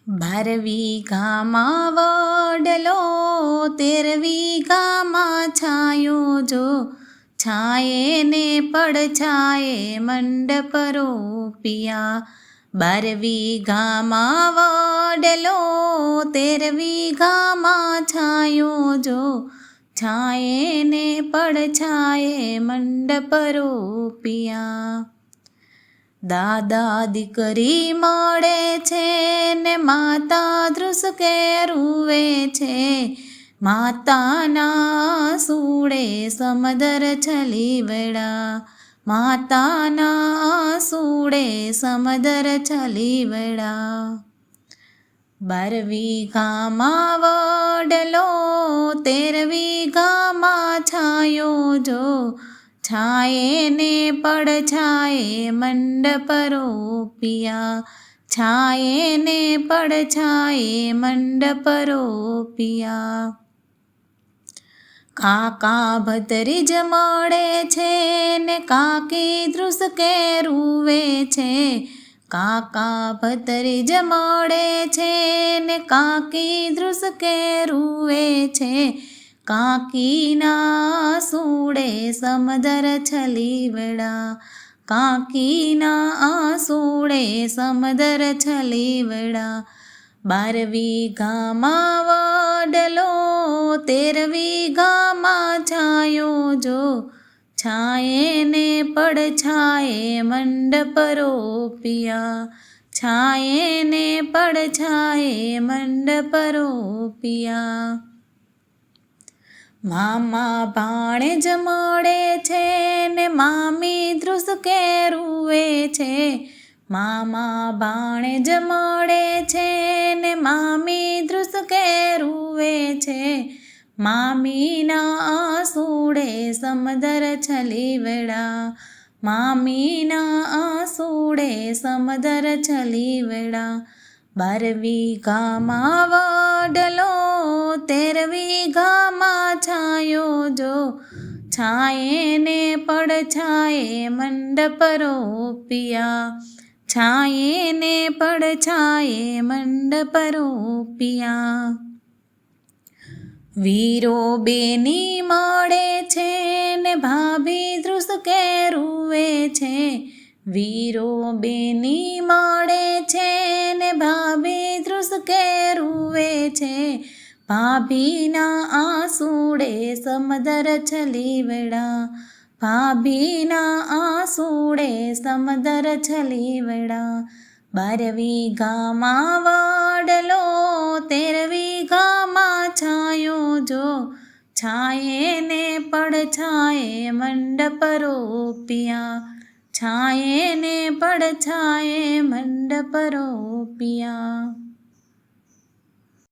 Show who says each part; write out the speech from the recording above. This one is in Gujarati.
Speaker 1: 12 વીઘામાં વડલો 13 વીઘામાં છાયો જો છાયે ને પડછાયે મંડપ રોપિયા 12 વીઘામાં વડલો 13 વીઘામાં છાયો જો છાયે ને પડછાયે મંડપ રોપિયા દાદા દીકરી મળે છે ને માતા ધ્રુસકે રૂવે છે માતાના સુડે સમદર છલીવડા માતાના સુડે સમદર છલીવડા 12 વીઘામાં વડલો 13 વીઘામાં છાયો જો છાયે ને પડછાયે મંડપ રોપિયા છાયે ને પડછાયે મંડપ રોપિયા કાકા ભત્રીજ મળે છે ને કાકી ધ્રુસકે રૂવે છે કાકા ભત્રીજ મળે છે ને કાકી ધ્રુસકે રૂવે છે કાકીના સુડે સમદર છલીવડા કાકીના સુડે સમદર છલીવડા 12 વીઘામાં વડલો 13 વીઘામાં છાયો જો છાયે ને પડછાયે મંડપ રોપિયા છાયે ને પડછાયે મંડપ રોપિયા મામા ભાણેજ મળે છે ને મામી ધ્રુસકે રૂવે છે મામા ભાણેજ મળે છે ને મામી ધ્રુસકે રૂવે છે મામીના સુડે સમદર છલીવડા મામીના સુડે સમદર છલીવડા 12 વીઘામાં વડલો 13 વીઘામાં છાયો જો છાયે ને પડછાયે મંડપ રોપિયા છાયે ને પડછાયે મંડપ રોપિયા વીરો બેની મળે છે ને ભાભી ધ્રુસકે રૂવે છે વીરો બેની મળે છે ને ભાભી ધ્રુસકે રૂવે છે ભાભીના આસુડે સમદર છલીવડા ભાભીના આસુડે સમદર છલીવડા 12 વીઘામાં વડલો 13 વીઘામાં છાયો જો છાયે ને પડછાયે મંડપ રોપિયા છાયે ને પડછાયે મંડપ રોપિયા